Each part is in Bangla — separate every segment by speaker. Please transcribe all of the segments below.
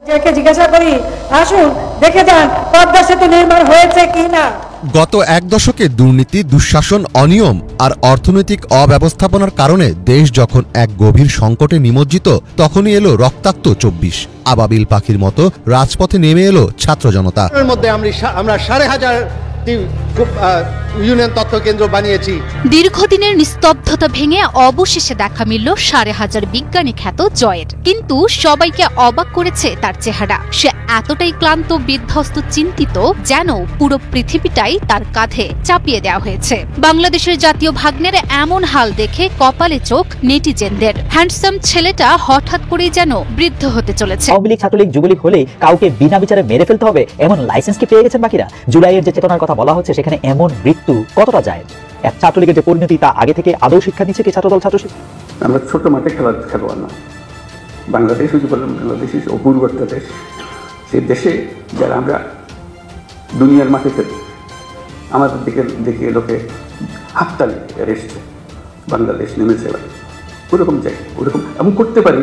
Speaker 1: জিজ্ঞাসা করি, আসুন দেখে যান পদ্মা সেতু নির্মাণ হয়েছে কিনা।
Speaker 2: গত এক দশকে দুর্নীতি, দুঃশাসন, অনিয়ম আর অর্থনৈতিক অব্যবস্থাপনার কারণে দেশ যখন এক গভীর সংকটে নিমজ্জিত, তখনই এলো রক্তাক্ত ২৪। আবাবিল পাখির মতো রাজপথে নেমে এলো ছাত্র জনতা।
Speaker 3: এর মধ্যে আমরা ১৫০০টি ইউনিয়ন তথ্য কেন্দ্র বানিয়েছি।
Speaker 4: দীর্ঘদিনের নিস্তব্ধতা ভেঙে অবশেষে দেখা মিলল ১৫০০ বিজ্ঞানী খ্যাত জয়ের। কিন্তু সবাইকে অবাক করেছে তার চেহারা। সে এতটাই ক্লান্ত, বিধ্বস্ত, চিন্তিত, যেন পুরো পৃথিবীটাই তার কাঁধে চাপিয়ে দেওয়া হয়েছে। বাংলাদেশের জাতীয় ভাগ্নের এমন হাল দেখে কপালে চোখ নেটিজেনদের। হ্যান্ডসাম ছেলেটা হঠাৎ করেই যেন বৃদ্ধ হতে চলেছে।
Speaker 5: আওয়ামী লীগ, ছাত্রলীগ, যুবলীগ হলে কাউকে বিনা বিচারে মেরে ফেলতে হবে এমন লাইসেন্স কি পেয়ে গেছেন বাকিরা? জুলাইয়ের যে চেতনার কথা বলা হচ্ছে সেখানে এমন মৃত্যু কতটা যায়? এক ছাত্রলীগের যে পরিণতি, তা আগে থেকে আদৌ শিক্ষা নিচ্ছে কি ছাত্রদল, ছাত্রশিক্ষা?
Speaker 6: আমরা ছোট মাঠে খেলোয়াড় না। বাংলাদেশ বাংলাদেশ অপূর্ব একটা দেশ। সেই দেশে যারা আমরা দুনিয়ার মাঠে খেলি, আমাদের দিকে দেখে লোকে হাততালি এসছে, বাংলাদেশ নেমেছে। ওরকম যাই, ওরকম এমন করতে পারি,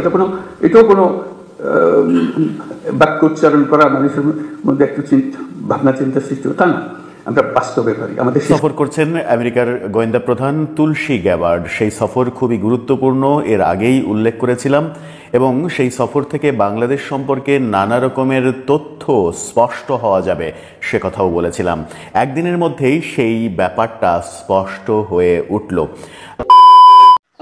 Speaker 6: এটাও কোনো বাক্য উচ্চারণ করা মানুষের মধ্যে একটু ভাবনা চিন্তা সৃষ্টি, তা না। আমরা বাস্তবে পারি। আমাদের
Speaker 7: সফর করছেন আমেরিকার গোয়েন্দা প্রধান তুলসী গ্যাবার্ড। সেই সফর খুবই গুরুত্বপূর্ণ, এর আগেই উল্লেখ করেছিলাম, এবং সেই সফর থেকে বাংলাদেশ সম্পর্কে নানা রকমের তথ্য স্পষ্ট হওয়া যাবে সে কথাও বলেছিলাম। একদিনের মধ্যেই সেই ব্যাপারটা স্পষ্ট হয়ে উঠল।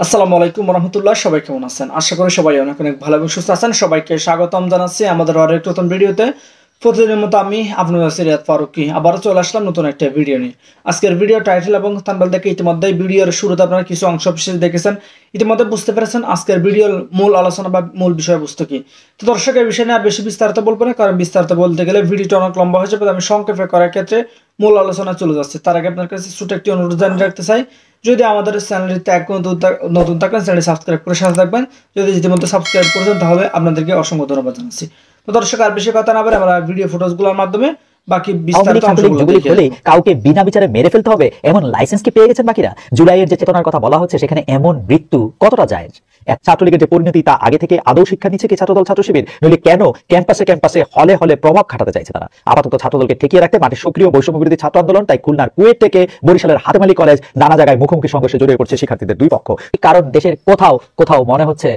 Speaker 8: আসসালামু আলাইকুম রহমতুল্লাহ, সবাই কেমন আছেন? আশা করি সবাই অনেক অনেক ভালো এবং সুস্থ আছেন। সবাইকে স্বাগতম জানাচ্ছি আমাদের আরেক নতুন ভিডিওতে। প্রতিদিনের মতো আমি আপনার রিয়াদ ফারুকি আবারও চলে আসলাম নতুন একটা ভিডিও নিয়ে। আজকের ভিডিও টাইটেল এবং থাম্বনেল দেখে ইতিমধ্যেই ভিডিওর শুরুতে আপনারা কিছু অংশ বিশেষ দেখেছেন, ইতিমধ্যে বুঝতে পেরেছেন আজকের ভিডিওর মূল আলোচনা বা মূল বিষয়বস্তু কি। তো দর্শক, এই বিষয় নিয়ে আর বেশি বিস্তারিত বলবো না, কারণ বিস্তারিত বলতে গেলে ভিডিওটা অনেক লম্বা হয়ে যাবে। আমি সংক্ষেপে করার ক্ষেত্রে মূল আলোচনা চলে যাচ্ছে। তার আগে আপনার কাছে ছোট একটি অনুরোধ জানিয়ে রাখতে চাই, যদি আমাদের চ্যানেলটিতে নতুন থাকবেন চ্যানেলটি সাবস্ক্রাইব করে সাথে থাকবেন। যদি ইতিমধ্যে সাবস্ক্রাইব করেছেন তাহলে আপনাদেরকে অসংখ্য ধন্যবাদ জানাচ্ছি। তো দর্শক, আর বেশি কথা না বলে আমরা ভিডিও ফুটেজগুলোর মাধ্যমে বাকি বিস্তারিত অংশগুলো দেখে
Speaker 5: কাউকে বিনা বিচারে মেরে ফেলতে হবে এমন লাইসেন্স কি পেয়ে গেছেন বাকিরা? জুলাইয়ের যে চেতনার কথা বলা হচ্ছে সেখানে এমন মৃত্যু কতটা যায়? এক ছাত্রলীগের যে পরিণতি, তা আগে থেকে আদৌ শিক্ষা নিচ্ছে কি ছাত্রদল, ছাত্র শিবির? নইলে কেন ক্যাম্পাসে হলে হলে প্রভাব খাটাতে চাইছে তারা? আপাতত ছাত্রদলকে ঠেকিয়ে রাখতে মাঠে সক্রিয় বৈষম্য বিরোধী ছাত্র আন্দোলন। তাই খুলনার কুয়েট থেকে বরিশালের হাতেমালি কলেজ নানা জায়গায় মুখোমুখি সংঘর্ষে জড়িয়ে পড়ছে শিক্ষার্থীদের দুই পক্ষ। কারণ দেশের কোথাও কোথাও মনে হচ্ছে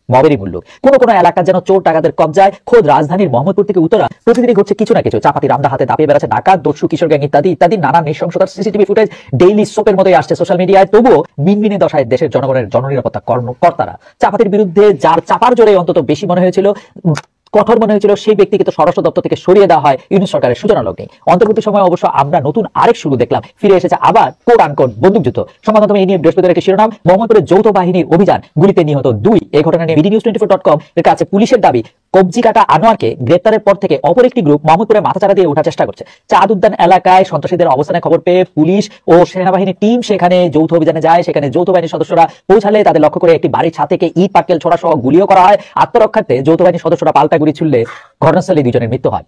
Speaker 5: মবেরই মূল্য। কোন কোন এলাকা যেন চোর ডাকাতের কবজায়। খোদ রাজধানীর মোহাম্মদপুর থেকে উত্তরা প্রতিদিনই ঘটছে কিছু না কিছু। চাপাতি রামদা হাতে দাপিয়ে বেড়াচ্ছে ডাকাত, দস্যু, কিশোর গ্যাং ইত্যাদি ইত্যাদি নানা নৃশংসতার সিসিটিভি ফুটেজ ডেইলি সোপের মতোই আসছে সোশ্যাল মিডিয়ায়। তবুও মিনমিনে দশায় দেশের জনগণের জননিরাপত্তা কর্মকর্তারা চাপাতির বিরুদ্ধে যার চাপার জোরে অন্তত বেশি মনে হয়েছিল, কঠোর মনে হয়েছিল, সেই ব্যক্তিকে তো স্বরাষ্ট্র দপ্তর থেকে সরিয়ে দেওয়া হয় ইউনূস সরকারের সূচনা লগ্নে। অন্তর্বর্তী সময় অবশ্য আমরা নতুন আরেক শুরু দেখলাম। ফিরে এসেছে আবার কোট আনকোট বন্দুকযুদ্ধ। সংবাদ মাধ্যমে এই নিয়ে বৃহস্পতিবার একটি শিরোনাম, মোহাম্মদপুরের যৌথ বাহিনীর অভিযান, গুলিতে নিহত 2। এই ঘটনা নিয়ে BDNews24.com এর কাছে পুলিশের দাবি, কবজি কাটা আনোয়ারকে গ্রেপ্তারের পর থেকে অপর একটি গ্রুপ মোহাম্মদপুরে মাথাচাড়া দিয়ে ওঠার চেষ্টা করছে। চাঁদ উদ্যান এলাকায় সন্ত্রাসীদের অবস্থানের খবর পেয়ে পুলিশ ও সেনাবাহিনীর টিম সেখানে যৌথ অভিযানে যায়। সেখানে যৌথ বাহিনীর সদস্যরা পৌঁছালে তাদের লক্ষ্য করে একটি বাড়ির ছাদ থেকে ইট পাটকেল ছোড়া সহ গুলিও করা হয়। আত্মরক্ষার্থে যৌথ বাহিনীর সদস্যরা পাল্টা গুলি ছুড়লে ঘটনাস্থলে 2 জনের মৃত্যু হয়।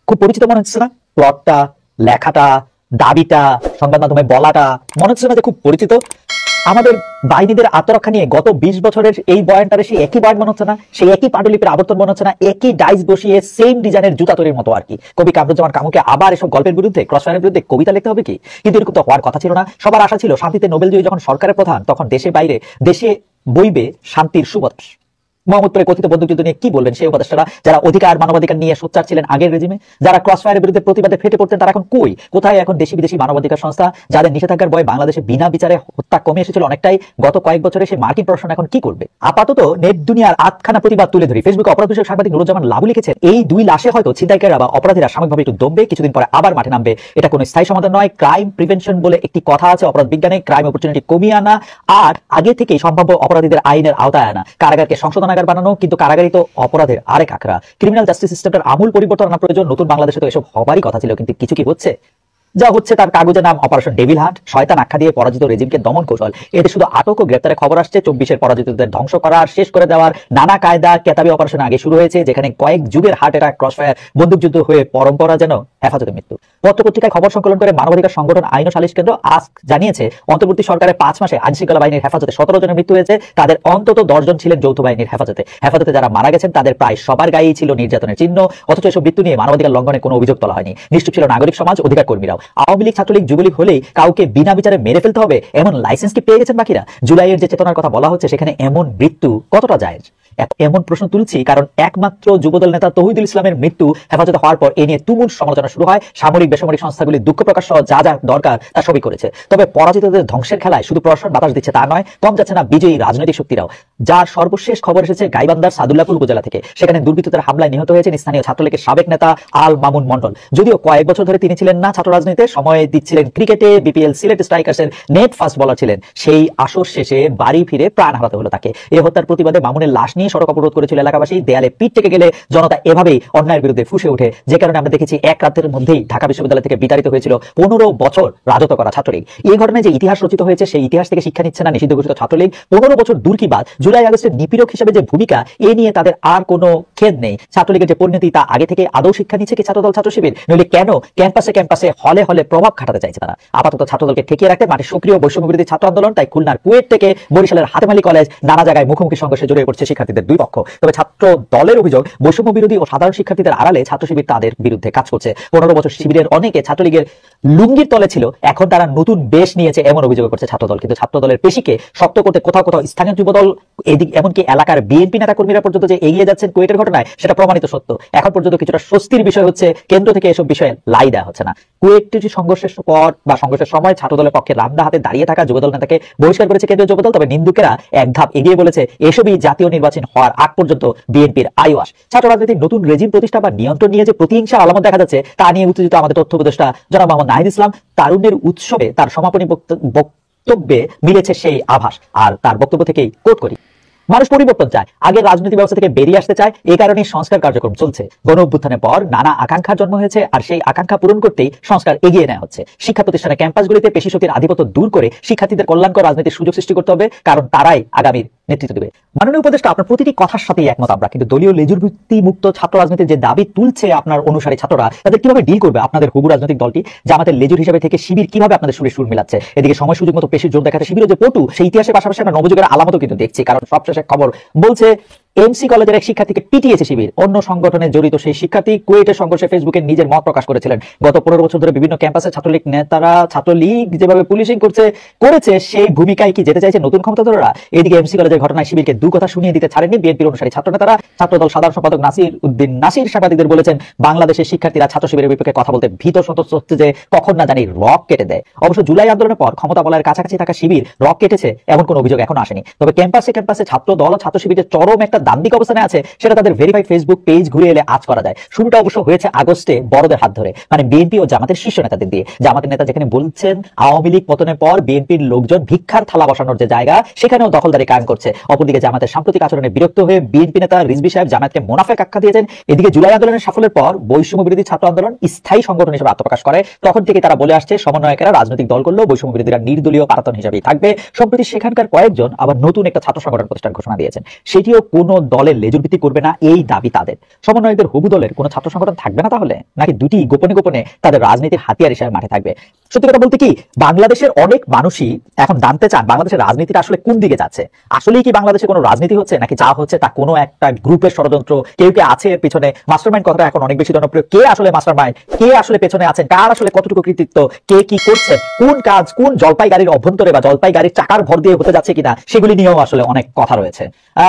Speaker 5: খুব পরিচিত মনে হচ্ছে না? প্লটটা, লেখাটা, দাবিটা, সংবাদ মাধ্যমে বলাটা মনে হচ্ছে না যে খুব পরিচিত? আমাদের বাহিনীদের আত্মরক্ষা নিয়ে গত 20 বছরের এই বয়ানটারে সেই একই বয়ান মনে হচ্ছে না? সেই একই পাণ্ডুলিপির আবর্তন মনে হচ্ছে না? একই ডাইস বসিয়ে সেম ডিজাইনের জুতা তৈরির মতো আর কি। কবি কামরুজ্জামান কামুকে আবার এসব গল্পের বিরুদ্ধে, ক্রসফায়ারের বিরুদ্ধে কবিতা লিখতে হবে কি? কিন্তু এরকম তো হওয়ার কথা ছিল না। সবার আশা ছিল শান্তিতে নোবেলজয়ী যখন সরকারের প্রধান, তখন দেশে বাইরে দেশে বইবে শান্তির সুবাতাস। মোহাম্মদপুরে কথিত বন্দুকযুদ্ধ নিয়ে কি বলবেন সেই উপদেষ্টারা, যারা অধিকার মানবাধিকার নিয়ে সোচ্চার ছিলেন আগের রেজিমে, যারা ক্রসফায়ারের বিরুদ্ধে প্রতিবাদে ফেটে পড়তেন, তারা এখন কই? কোথায় এখন দেশি বিদেশি মানবাধিকার সংস্থা, যাদের নিষেধাজ্ঞার ভয়ে বাংলাদেশে বিনা বিচারে হত্যা কমে এসেছিল অনেকটাই? গত কয়েক বছরে সে মার্কিন প্রশাসন এখন কি করবে? আপাতত নেট দুনিয়ার আটখানা প্রতিবাদ তুলে ধরি। ফেসবুকে অপরাধ বিষয়ক সাংবাদিক নুরুজ্জামান লাবু লিখেছেন, এই 2 লাশে হয়তো ছিনতাইকারীরা বা অপরাধীরা সাময়িকভাবে একটু দমবে, কিছুদিন পরে আবার মাঠে নামবে। এটা কোনো স্থায়ী সমাধান নয়। ক্রাইম প্রিভেনশন বলে একটি কথা আছে অপরাধ বিজ্ঞানে। ক্রাইম অপরচুনিটি কমিয়ে আনা আর আগে থেকেই সম্ভাব্য অপরাধীদের আইনের আওতায় আনা, কারাগারকে সংশোধনাগার বানানো। কিন্তু কারাগারই তো অপরাধের আরেক আখড়া। ক্রিমিনাল জাস্টিস সিস্টেমটার আমূল পরিবর্তন আনা প্রয়োজন। নতুন বাংলাদেশে তো এসব হবারই কথা ছিল, কিন্তু কিছু কি হচ্ছে? যা হচ্ছে তার কাগজে নাম অপারেশন ডেভিল হান্ট, শয়তান আখ্যা দিয়ে পরাজিত রেজিমকে দমন কৌশল। এতে শুধু আটক ও গ্রেপ্তারের খবর আসছে, 24-এর পরাজিতদের ধ্বংস করার, শেষ করে দেওয়ার নানা কায়দা কেতাবি অপারেশন আগে শুরু হয়েছে, যেখানে কয়েক যুগের হার্ট অ্যাটাক, ক্রসফায়ার, বন্দুকযুদ্ধ হয়ে পরম্পরা যেন হেফাজতে মৃত্যু। পত্রপত্রিকায় খবর সংকলন করে মানবাধিকার সংগঠন আইন ও সালিশ কেন্দ্র আস্ক জানিয়েছে, অন্তর্বর্তী সরকারের 5 মাসে আইন শৃঙ্খলা বাহিনীর হেফাজতে 17 জনের মৃত্যু হয়েছে। তাদের অন্তত 10 জন ছিলেন যৌথ বাহিনীর হেফাজতে। হেফাজতে যারা মারা গেছেন তাদের প্রায় সবার গায়েই ছিল নির্যাতনের চিহ্ন, অথচ এসব মৃত্যু নিয়ে মানবাধিকার লঙ্ঘনের কোনো অভিযোগ তোলা হয়নি। নিশ্চুপ ছিল নাগরিক সমাজ, অধিকার কর্মীরাও। আওয়ামী লীগ, ছাত্রলীগ, যুবলীগ হলেই কাউকে বিনা বিচারে মেরে ফেলতে হবে এমন লাইসেন্স কি পেয়ে গেছেন বাকিরা? জুলাইয়ের যে চেতনার কথা বলা হচ্ছে সেখানে এমন মৃত্যু কতটা জায়েজ? এমন প্রশ্ন তুলছি কারণ একমাত্র যুবদল নেতা তৌহিদুল ইসলামের মৃত্যু হেফাজতে হওয়ার পর এ নিয়ে তুমুল সমালোচনা শুরু হয়। সামরিক বেসামরিক সংস্থাগুলি দুঃখ প্রকাশ সহ যা যা দরকার তা সবই করেছে। তবে পরাজিতদের ধ্বংসের খেলায় শুধু প্রশাসন বাতাস দিচ্ছে তা নয়, কম যাচ্ছে না বিজয়ী রাজনৈতিক শক্তিরাও। যার সর্বশেষ খবর এসেছে গাইবান্ধার সাদুল্লাপুর উপজেলা থেকে। সেখানে দুর্বৃত্তদের হামলায় নিহত হয়েছেন স্থানীয় ছাত্রলীগের সাবেক নেতা আল মামুন মন্ডল। যদিও কয়েক বছর ধরে তিনি ছিলেন না ছাত্র রাজনীতিতে, সময় দিচ্ছিলেন ক্রিকেটে, বিপিএল সিলেট স্ট্রাইকার্সের নেট ফাস্ট বলার ছিলেন। সেই আসর শেষে বাড়ি ফিরে প্রাণ হারাতে হলো তাকে। এই হত্যার প্রতিবাদে মামুনের লাশ নিয়ে সড়ক অবরোধ করেছিল এলাকাবাসী। দেয়ালে পিঠ থেকে গেলে জনতা এভাবেই অন্যায়ের বিরুদ্ধে ফুঁসে ওঠে, যে কারণে আমরা দেখেছি এক রাতের মধ্যেই ঢাকা বিশ্ববিদ্যালয় থেকে বিতাড়িত হয়েছিল 15 বছর রাজত্ব করা ছাত্রলীগ। এই ঘটনায় যে ইতিহাস রচিত হয়েছে সেই ইতিহাস থেকে শিক্ষা নিচ্ছে না নিষিদ্ধ ঘোষিত ছাত্রলীগ। 15 বছর দূর কি বাদ, জুলাই আগস্টের নিপীড়ক হিসেবে যে ভূমিকা, এ নিয়ে তাদের আর কোনো খেদ নেই। ছাত্রলীগের যে পরিণতি তা আগে থেকে আদৌ শিক্ষা নিচ্ছে কি ছাত্রদল ছাত্র শিবির? নইলে কেন ক্যাম্পাসে ক্যাম্পাসে হলে হলে প্রভাব খাটাতে চাইছে তারা? আপাতত ছাত্রদলকে ঠেকিয়ে রাখতে মাঠে সক্রিয় বৈষম্য বিরোধী ছাত্র আন্দোলন। তাই খুলনার কুয়েট থেকে বরিশালের হাতেমালি কলেজ নানা জায়গায় মুখোমুখি সংঘর্ষে জড়িয়ে পড়ছে শিক্ষার্থীদের দুই পক্ষ। তবে ছাত্র দলের অভিযোগ, বৈষম্য বিরোধী ও সাধারণ শিক্ষার্থীদের আড়ালে ছাত্র শিবির তাদের বিরুদ্ধে কাজ করছে। 15 বছর শিবিরের অনেকে ছাত্রলীগের লুঙ্গির তলে ছিল, এখন তারা নতুন বেশ নিয়েছে এমন অভিযোগ করছে ছাত্রদল। কিন্তু ছাত্রদলের পেশিকে শক্ত করতে কোথাও কোথাও স্থানীয় যুবদল, এদিক এমনকি এলাকার বিএনপি নেতা কর্মীরা পর্যন্ত যে এগিয়ে যাচ্ছেন কুয়েটের ঘটনায়, সেটা প্রমাণিত সত্য। এখন পর্যন্ত কিছুটা স্বস্তির বিষয় হচ্ছে কেন্দ্র থেকে এসব বিষয়ে লাই দেওয়া হচ্ছে না। কুয়েটটি সংঘর্ষের পর বা সংঘর্ষের সময় ছাত্রদলের পক্ষে রামদা হাতে দাঁড়িয়ে থাকা যুবদল নেতাকে বহিষ্কার করেছে কেন্দ্রীয় যুবদল। তবে নিন্দুকেরা এক ধাপ এগিয়ে বলেছে এসবই জাতীয় নির্বাচন হওয়ার আগ পর্যন্ত বিএনপির আইওয়াস। ছাত্র রাজনীতির নতুন রেজিম প্রতিষ্ঠা বা নিয়ন্ত্রণ নিয়ে যে প্রতিহিংসার আলামত দেখা যাচ্ছে তা নিয়ে উত্তেজিত আমাদের তথ্য উপদেষ্টা জনাব মোহাম্মদ নাহিদ ইসলাম। তারুণ্যের উৎসবে তার সমাপনী বক্তব্যে মিলেছে সেই আভাস। আর তার বক্তব্য থেকেই কোট করি, মানুষ পরিবর্তন চায়, আগের রাজনৈতিক ব্যবস্থা থেকে বেরিয়ে আসতে চায়। এই কারণেই সংস্কার কার্যক্রম চলছে। গণ অভ্যুত্থানের পর নানা আকাঙ্ক্ষার জন্ম হয়েছে, আর সেই আকাঙ্ক্ষা পূরণ করতেই সংস্কার এগিয়ে নেওয়া হচ্ছে। শিক্ষা প্রতিষ্ঠানের ক্যাম্পাসগুলিতে পেশি শক্তির আধিপত্য দূর করে শিক্ষার্থীদের কল্যাণকর রাজনীতির সুযোগ সৃষ্টি করতে হবে, কারণ তারাই আগামীর নেতৃত্ব দেবে। মাননীয় উপদেষ্টা, আপনার প্রতিটি কথার সাথেই একমত আমরা, কিন্তু দলীয় লেজুর ভিত্তি মুক্ত ছাত্র রাজনীতির যে দাবি তুলছে আপনার অনুসারী ছাত্ররা, তাদের কিভাবে ডিল করবে আপনাদের হুবু রাজনৈতিক দলটি? জামাতের লেজুর হিসেবে থেকে শিবির কিভাবে আপনাদের সুরে সুর মিলাচ্ছে? এদিকে সময় সুযোগ মতো পেশির জোর দেখাতে শিবিরের যে পটু, সেই ইতিহাসের পাশাপাশি আমরা নবযুগের আলামতও কিন্তু দেখছি। কারণ সবশেষে খবর বলছে এমসি কলেজের এক শিক্ষার্থীকে পিটিয়েছে শিবির। অন্য সংগঠনে জড়িত সেই শিক্ষার্থী কুয়েটের সংঘর্ষে ফেসবুকে নিজের মত প্রকাশ করেছিলেন। গত 15 বছর ধরে বিভিন্ন ক্যাম্পাসে ছাত্রলীগ নেতারা ছাত্রলীগ যেভাবে পুলিশিং করেছে সেই ভূমিকায় কি যেতে চাইছে নতুন ক্ষমতাধররা? এদিকে এমসি কলেজের ঘটনায় শিবিরকে দু কথা শুনিয়ে দিতে ছাড়েননি বিএনপির অনুসারী ছাত্র নেতারা। ছাত্রদল সাধারণ সম্পাদক নাসির উদ্দিন নাসির সাংবাদিকদের বলেছেন, বাংলাদেশের শিক্ষার্থীরা ছাত্র শিবিরের বিপক্ষে কথা বলতে ভীত সন্ত্রস্ত হচ্ছে যে কখন না জানি রক কেটে দেয়। অবশ্য জুলাই আন্দোলনের পর ক্ষমতা বলার কাছাকাছি থাকা শিবির রক কেটেছে এমন কোনো অভিযোগ এখনো আসেনি। তবে ক্যাম্পাসে ছাত্র দল ও ছাত্র শিবিরের চরম একটা দান্দিক অবস্থানে আছে, সেটা তাদের ভেরিফাইড ফেসবুক পেজ ঘুরে এলে আজ করা যায়। শুরুটা অবশ্য হয়েছে আগস্টে বড়দের হাত ধরে, মানে বিএনপি ও জামাতের শীর্ষ নেতাদের দিয়ে। জামাতের নেতা যেখানে বলছেন আওয়ামী লীগ পতনের পর বিএনপির লোকজন ভিক্ষার থালা বসানোর যে জায়গা, সেখানেও দখলদারি কায়েম করছে। অপরদিকে জামাতের সাম্প্রতিক আচরণে বিরক্ত হয়ে বিএনপি নেতা রিজভী সাহেব জামাতকে মুনাফেক আখ্যা দিয়েছেন। এদিকে জুলাই আন্দোলনের সাফল্যের পর বৈষম্য বিরোধী ছাত্র আন্দোলন স্থায়ী সংগঠন হিসেবে আত্মপ্রকাশ করে। তখন থেকে তারা বলে আসছে সমন্বয়কেরা রাজনৈতিক দল করলেও বৈষম্য বিরোধীরা নির্দলীয় কারাতন হিসেবেই থাকবে। সম্প্রতি সেখানকার কয়েকজন আবার নতুন একটা ছাত্র সংগঠন প্রতিষ্ঠার ঘোষণা দিয়েছেন। সেটিও কোনো দলের লেজুর ভিত্তি করবে না, এই দাবি তাদের। সমন্বয়কদের হবু দলের কোনো ছাত্র সংগঠন থাকবে না তাহলে, নাকি দুটি গোপনে গোপনে তাদের রাজনীতির হাতিয়ার হিসেবে মাঠে থাকবে? সত্যি কথা বলতে কি, বাংলাদেশের অনেক মানুষই এখন জানতে চান বাংলাদেশের রাজনীতিটা আসলে কোন দিকে যাচ্ছে। আসলেই কি বাংলাদেশে কোনো রাজনীতি হচ্ছে, নাকি যা হচ্ছে তা কোনো একটা গ্রুপের ষড়যন্ত্র? কেউ কে আছে এর পিছনে? মাস্টারমাইন্ড কথাটা এখন অনেক বেশি জনপ্রিয়। কে আসলে মাস্টারমাইন্ড, কে আসলে পেছনে আছেন, কার আসলে কতটুকু কৃতিত্ব, কে কি করছে, কোন কাজ কোন জলপাই গাড়ির অভ্যন্তরে বা জলপাই গাড়ির চাকার ভর দিয়ে হতে যাচ্ছে কিনা, সেগুলি নিয়েও আসলে অনেক কথা রয়েছে।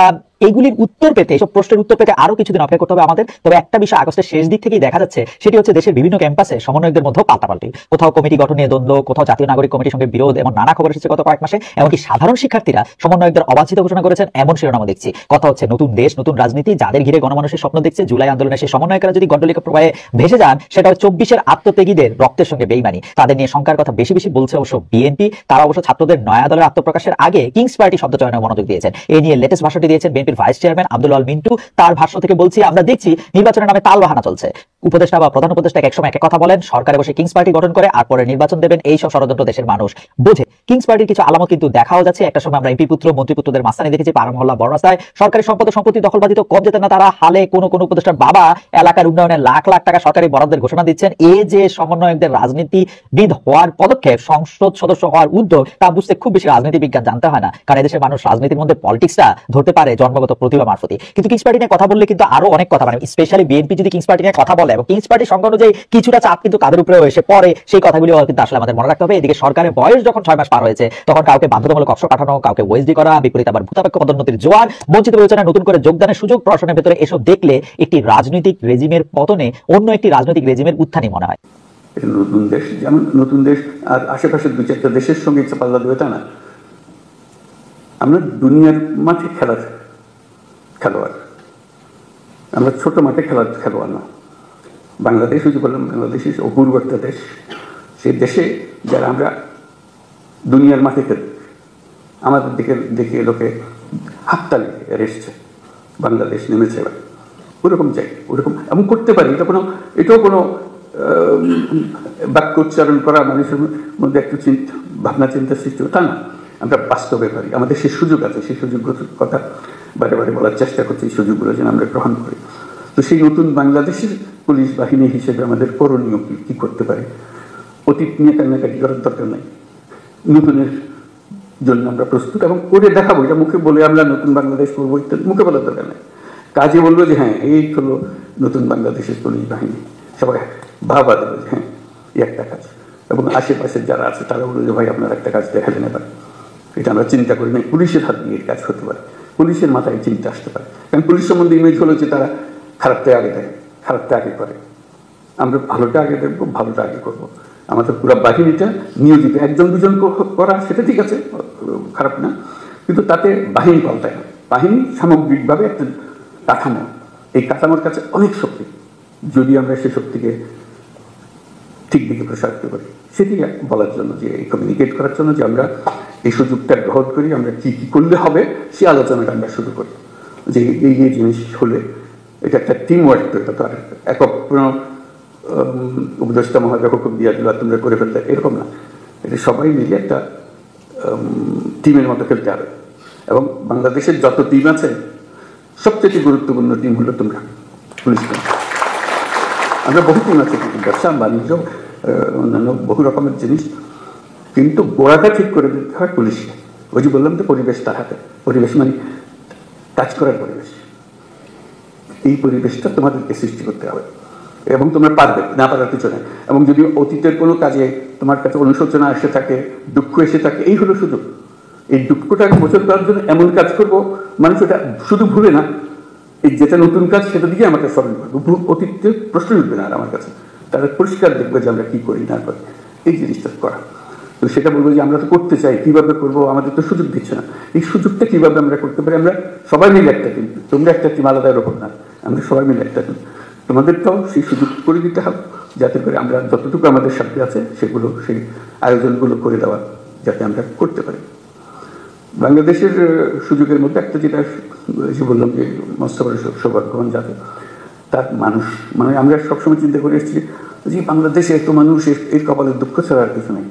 Speaker 5: এইগুলির উত্তর পেতে, এইসব প্রশ্নের উত্তর পেতে আরো কিছুদিন অপেক্ষা করতে হবে আমাদের। তবে একটা বিষয় আগস্টের শেষ দিক থেকেই দেখা যাচ্ছে, সেটি হচ্ছে দেশের বিভিন্ন ক্যাম্পাসে সমন্বয়কদের মধ্যে পাল্টাপাল্টি। কোথাও কমিটি গঠন নিয়ে দ্বন্দ্ব, কোথাও জাতীয় নাগরিক কমিটির সঙ্গে বিরোধ, এমন নানা খবর এসেছে গত কয়েক মাসে। এমনকি সাধারণ শিক্ষার্থীরা সমন্বয়কদের অবাঞ্ছিত ঘোষণা করেছেন এমন শিরোনামও দেখছি। কথা হচ্ছে নতুন দেশ নতুন রাজনীতি, যাদের ঘিরে গণমানুষের স্বপ্ন দেখছে। জুলাই আন্দোলনের সেই সমন্বয়করা যদি গণ্ডলিকা প্রবাহে ভেসে যান, সেটা 24-এর আত্মত্যাগীদের রক্তের সঙ্গে বেইমানি। তাদের নিয়ে শঙ্কার কথা বেশি বেশি বলছে অবশ্য বিএনপি। তারা অবশ্য ছাত্রদের নয়া দলের আত্মপ্রকাশের আগে কিংস পার্টি শব্দ চয়নে মনোযোগ দিয়েছেন। এই নিয়ে লেটেস্ট ভাষণটি দিয়েছেন বিএনপির ভাইস চেয়ারম্যান আব্দুল আল মিন্টু। তার ভাষ্য থেকে বলছি, আমরা দেখছি নির্বাচনের নামে তাল বাহানা চলছে। উপদেষ্টা বা প্রধান উপদেষ্টা একসময় এক কথা বলেন, সরকারে বসে কিংস পার্টি গঠন করে আর পরে নির্বাচন দেবেন, এই সব ষড়যন্ত্র দেশের মানুষ বোঝে। কিংস পার্টির কিছু আলামত কিন্তু দেখাও যাচ্ছে। একটা সময় আমরা এমপি পুত্র মন্ত্রীপুত্রদের মাস্তানি দেখেছি পাড়া মহল্লা বড় রাস্তায়। সরকারি সম্পদ সম্পত্তি দখলবাজি তো কম যেতেন না তারা। হালে কোনো উপদেষ্টার বাবা এলাকার উন্নয়নে লাখ লাখ টাকা সরকারি বরাদ্দের ঘোষণা দিচ্ছেন। এই যে সমন্বয়কদের রাজনীতিবিদ হওয়ার পদক্ষেপ, সংসদ সদস্য হওয়ার উদ্যোগ, তা বুঝতে খুব বেশি রাজনীতি বিজ্ঞান জানতে হয় না, কারণ এদেশের মানুষ রাজনীতির মধ্যে পলিটিক্সটা ধরতে পারে জন্মগত প্রতিভা মারফতি। কিন্তু কিংস পার্টি নিয়ে কথা বললে কিন্তু আরো অনেক কথা, মানে স্পেশালি বিএনপি যদি কিংস পার্টি নিয়ে কথা বলে এবং কিংস পার্টির সংখ্যা অনুযায়ী কিছুটা চাপ কিন্তু কাদের উপরে এসে পড়ে, সেই কথাগুলি কিন্তু আসলে আমাদের মনে রাখতে হবে। এদিকে সরকারের বয়স যখন 6 মাস পার হয়েছে, তখন কাউকে বাধ্যতামূলক অবসর কাটানো, কাউকে ওএসডি করা, বিপরীত আবার ভূতাপেক্ষ পদোন্নতির জোয়ার, বঞ্চিত বিবেচনায় নতুন করে যোগদানের সুযোগ, প্রশাসনের ভেতরে এসব দেখলে একটি রাজনৈতিক রেজিমের পতনে অন্য একটি রাজনৈতিক রেজিমের উত্থানই মনে হয়।
Speaker 6: এটা নতুন দেশ, যেমন নতুন দেশ আর আশেপাশের 2-4টা দেশের সঙ্গে ইচ্ছা পাল্লা দেবে তা না। আমরা দুনিয়ার মাঠে খেলোয়াড়, আমরা ছোট মাঠে খেলার খেলোয়াড় না। বাংলাদেশ যদি বললাম, বাংলাদেশ অপূর্ব একটা দেশ। সেই দেশে যারা আমরা দুনিয়ার মাঠে খেলি, আমাদের দিকে দেখে লোকে হাততালি এসছে, বাংলাদেশ নেমেছে এবার, ওরকম চাই, ওরকম এমন করতে পারি। এটাও কোনো বাক্য উচ্চারণ করা মানুষের মধ্যে একটু ভাবনা চিন্তা সৃষ্টি, তা না। আমরা বাস্তবে পারি, আমাদের সেই সুযোগ আছে, সেই সুযোগগুলোর কথা বারে বারে বলার চেষ্টা করছি, এই সুযোগগুলো যেন আমরা গ্রহণ করি। তো সেই নতুন বাংলাদেশের পুলিশ বাহিনী হিসেবে আমাদের করণীয় কি করতে পারে? অতীত নিয়ে কান্নাকাটি করার দরকার নাই, নতুনের জন্য আমরা প্রস্তুত এবং করে দেখাবো। এটা মুখে বলে আমরা নতুন বাংলাদেশ করবো ইত্যাদি মুখে বলার দরকার নাই, কাজে বলবো যে হ্যাঁ এই হলো নতুন বাংলাদেশের পুলিশ বাহিনী। সবাই ভাবা দেবে যে হ্যাঁ এই একটা কাজ, এবং আশেপাশের যারা আছে তারা বলবে যে ভাই আপনার একটা কাজ দেখালেন এবার। এটা আমরা চিন্তা করি না, পুলিশের হাত দিয়ে কাজ হতে পারে, পুলিশের মাথায় চিন্তা আসতে পারে। কারণ পুলিশ সম্বন্ধে ইমেজ হলো যে তারা খারাপটা আগে দেয়, খারাপটা আগে করে। আমরা ভালোটা আগে দেখবো, ভালোটা আগে করবো। আমাদের পুরো বাহিনীটা নিয়োজিত, 1-2 জন করা সেটা ঠিক আছে, খারাপ না, কিন্তু তাতে বাহিনী পাল্টায় না। বাহিনী সামগ্রিকভাবে একটা কাঠামো, এই কাঠামোর কাছে অনেক শক্তি, যদি আমরা সেই শক্তিকে ঠিক দিকে প্রসারিত করি। সেটি বলার জন্য, যে এই কমিউনিকেট করার জন্য যে আমরা এই সুযোগটা গ্রহণ করি, আমরা কি কি করলে হবে সে আলোচনাটা আমরা শুরু করি। যে এই জিনিস হলে এটা একটা টিম ওয়ার্ক, তো এটা তো আর একক উপদেষ্টা মহোদয় হুকুম দিয়ে দিল আর তোমরা করে ফেলতে, এরকম না। এটা সবাই মিলে একটা টিমের মতো খেলতে হবে। এবং বাংলাদেশের যত টিম আছে, সবচেয়ে গুরুত্বপূর্ণ টিম হলো তোমরা, পুলিশ টিম। আমরা বহু টিম আছে, ব্যবসা বাণিজ্য অন্যান্য বহু রকমের জিনিস, কিন্তু গোড়াটা ঠিক করে দিতে হয় পুলিশকে। ওই যে বললাম তো পরিবেশ তার হাতে, পরিবেশ মানে কাজ করার পরিবেশ। এই পরিবেশটা তোমাদেরকে সৃষ্টি করতে হবে এবং তোমরা পারবে, না পারার কিছু নেই। এবং যদি অতীতের কোনো কাজে তোমার কাছে অনুশোচনা এসে থাকে, দুঃখ এসে থাকে, এই হলো সুযোগ। এই দুঃখটাকে মোচন করার জন্য এমন কাজ করবো মানুষ ওটা শুধু ভুলে না, এই যেটা নতুন কাজ সেটা দিকে আমাকে স্মরণ করবো, অতীতে প্রশ্ন উঠবে না আর আমার কাছে। তারা পরিষ্কার দেখবে যে আমরা কি করি না করি, এই জিনিসটা করা। তো সেটা বলবো যে আমরা তো করতে চাই, কিভাবে করবো, আমাদের তো সুযোগ দিচ্ছে না। এই সুযোগটা কিভাবে আমরা করতে পারি? আমরা সবাই মিলে একটা টিম, তোমরা একটা টিম আলাদার ওপর না, আমরা সবাই মিলে একটা টিম। তোমাদেরটাও সেই সুযোগ করে দিতে হবে, যাতে করে আমরা যতটুকু আমাদের সাথে আছে সেগুলো, সেই আয়োজনগুলো করে দেওয়া, যাতে আমরা করতে পারি। বাংলাদেশের সুযোগের মধ্যে একটা যেটা বললাম যে মস্ত বড় সৌভাগ্যবান যাতে তার মানুষ, মানে আমরা সবসময় চিন্তা করে এসেছি যে বাংলাদেশে এত মানুষ, এর কপালের দুঃখ ছাড়া আর কিছু নেই,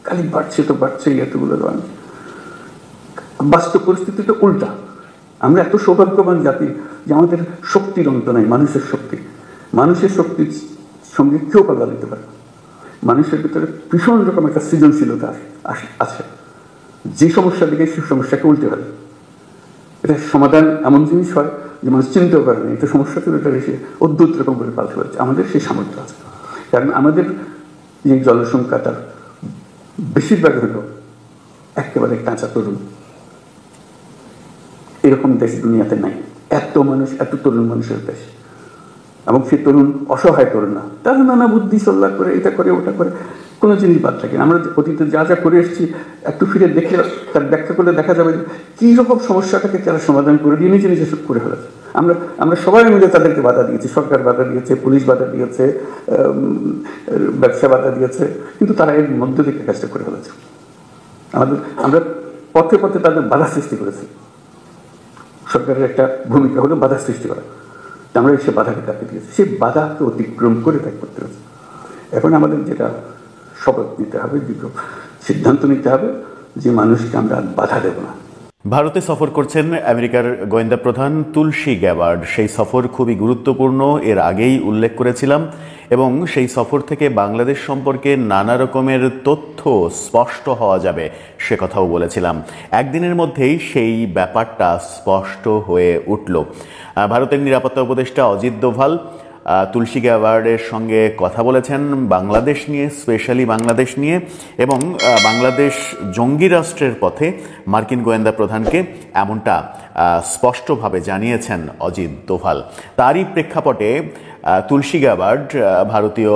Speaker 6: খালি বাড়ছে তো বাড়ছেই এতগুলো মানুষ। বাস্তব পরিস্থিতি তো উল্টা, আমরা এত সৌভাগ্যবান জাতি যে আমাদের শক্তির অন্ত নাই, মানুষের শক্তি। মানুষের শক্তির সঙ্গে কেউ পাল্লা দিতে পারে। মানুষের ভিতরে ভীষণ রকম একটা সৃজনশীলতা আছে, যে সমস্যার দিকে সে সমস্যাকে উল্টে ফেলে। এটা সমাধান এমন জিনিস হয় যে মানুষ চিন্তাও করে না, এটা সমস্যা ছিল, এটা এসে অদ্ভুত রকম করে পাল্টে ফেলছে। আমাদের সেই সামর্থ্য আছে, কারণ আমাদের যে জনসংখ্যা তার বেশিরভাগ হলো একেবারে কাঁচা তরুণ। এরকম দেশ দুনিয়াতে নাই, এত মানুষ, এত তরুণ মানুষের দেশ। এবং সে তরুণ অসহায় তরুণ না, তারা নানা বুদ্ধি সল্লা করে, এটা করে ওটা করে, কোনো জিনিস বাদ থাকে না। আমরা অতীতে যা যা করে এসেছি একটু ফিরে দেখে তার ব্যাখ্যা করলে দেখা যাবে যে কী রকম সমস্যাটাকে তারা সমাধান করে দিয়ে নিজে নিজে সব করে ফেলেছে। আমরা সবাই মিলে তাদেরকে বাধা দিয়েছি, সরকার বাধা দিয়েছে, পুলিশ বাধা দিয়েছে, ব্যবসা বাধা দিয়েছে, কিন্তু তারা এর মধ্য থেকে কাজটা করে ফেলেছে। আমরা পথে পথে তাদের বাধা সৃষ্টি করেছি। সরকারের একটা ভূমিকা হলো বাধা সৃষ্টি করা। আমরা সে বাধাকে কাটতে দিয়েছি, সেই বাধাকে অতিক্রম করে ত্যাগ করতে হবে। এখন আমাদের যেটা শপথ নিতে হবে, সিদ্ধান্ত নিতে হবে যে মানুষকে আমরা বাধা দেব না।
Speaker 7: ভারতে সফর করছেন আমেরিকার গোয়েন্দা প্রধান তুলসী গ্যাবার্ড। সেই সফর খুবই গুরুত্বপূর্ণ, এর আগেই উল্লেখ করেছিলাম, এবং সেই সফর থেকে বাংলাদেশ সম্পর্কে নানা রকমের তথ্য স্পষ্ট হওয়া যাবে সে কথাও বলেছিলাম। একদিনের মধ্যেই সেই ব্যাপারটা স্পষ্ট হয়ে উঠল। ভারতের নিরাপত্তা উপদেষ্টা অজিত দোভাল তুলসী গ্যাবার্ডের সঙ্গে কথা বলেছেন বাংলাদেশ নিয়ে, স্পেশালি বাংলাদেশ নিয়ে, এবং বাংলাদেশ জঙ্গি রাষ্ট্রের পথে মার্কিন গোয়েন্দা প্রধানকে এমনটা স্পষ্টভাবে জানিয়েছেন অজিত দোভাল। তারই প্রেক্ষাপটে তুলসী গ্যাবার্ড ভারতীয়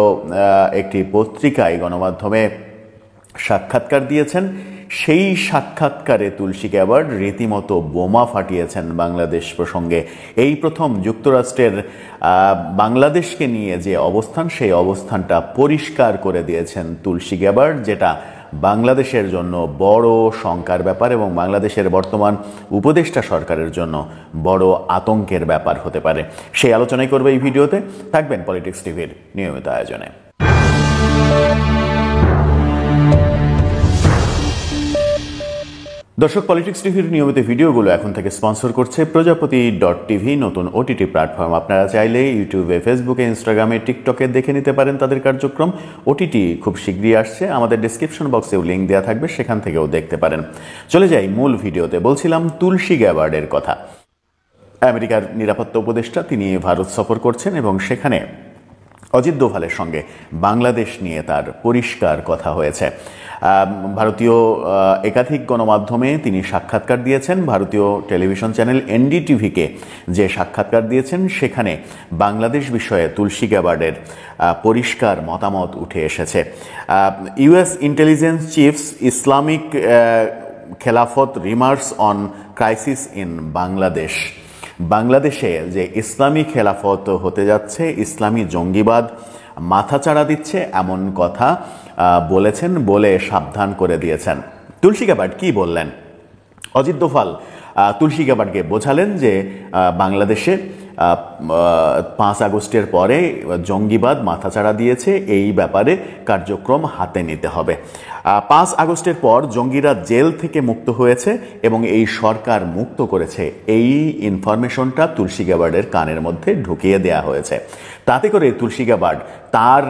Speaker 7: একটি পত্রিকায় গণমাধ্যমে সাক্ষাৎকার দিয়েছেন। সেই সাক্ষাৎকারে তুলসী গ্যাবার্ড রীতিমতো বোমা ফাটিয়েছেন বাংলাদেশ প্রসঙ্গে। এই প্রথম যুক্তরাষ্ট্রের বাংলাদেশকে নিয়ে যে অবস্থান, সেই অবস্থানটা পরিষ্কার করে দিয়েছেন তুলসী গ্যাবার্ড, যেটা বাংলাদেশের জন্য বড় শঙ্কার ব্যাপার এবং বাংলাদেশের বর্তমান উপদেষ্টা সরকারের জন্য বড় আতঙ্কের ব্যাপার হতে পারে। সেই আলোচনাই করবে এই ভিডিওতে। থাকবেন পলিটিক্স টিভির নিয়মিত আয়োজনে। দর্শক, পলিটিক্স টিভির নিয়মিত ভিডিওগুলো এখন থেকে স্পন্সর করছে প্রজাপতি.tv, নতুন ওটিটি প্ল্যাটফর্ম। আপনারা চাইলে ইউটিউবে, ফেসবুকে, ইনস্টাগ্রামে, টিকটকে দেখে নিতে পারেন তাদের কার্যক্রম। ওটিটি খুব শীঘ্রই আসছে, আমাদের ডিসক্রিপশন বক্সেও লিঙ্ক দেওয়া থাকবে, সেখান থেকেও দেখতে পারেন। চলে যাই মূল ভিডিওতে। বলছিলাম তুলসী গ্যাবার্ডের কথা। আমেরিকার নিরাপত্তা উপদেষ্টা তিনি ভারত সফর করছেন এবং সেখানে অজিত দোভালের সঙ্গে বাংলাদেশ নিয়ে তার পরিষ্কার কথা হয়েছে। ভারতীয় একাধিক গণমাধ্যমে তিনি সাক্ষাৎকার দিয়েছেন। ভারতীয় টেলিভিশন চ্যানেল NDTV-কে যে সাক্ষাৎকার দিয়েছেন, সেখানে বাংলাদেশ বিষয়ে তুলসী গ্যাবার্ডের পরিষ্কার মতামত উঠে এসেছে। US ইন্টেলিজেন্স চিফস ইসলামিক খেলাফত remarks on crisis in Bangladesh. বাংলাদেশে যে ইসলামী খেলাফত হতে যাচ্ছে, ইসলামী জঙ্গিবাদ মাথাচাড়া দিচ্ছে, এমন কথা বলেছেন বলে সাবধান করে দিয়েছেন। তুলসী গ্যাবার্ড কি বললেন? অজিত দোভাল তুলসী গ্যাবার্ডকে বোঝালেন যে বাংলাদেশে 5 আগস্টের পরে জঙ্গিবাদ মাথাচাড়া দিয়েছে, এই ব্যাপারে কার্যক্রম হাতে নিতে হবে। 5 আগস্টের পর জঙ্গিরা জেল থেকে মুক্ত হয়েছে এবং এই সরকার মুক্ত করেছে, এই ইনফরমেশনটা তুলসী গ্যাবার্ডের কানের মধ্যে ঢুকিয়ে দেয়া হয়েছে। তাতে করে তুলসী গ্যাবার্ড তার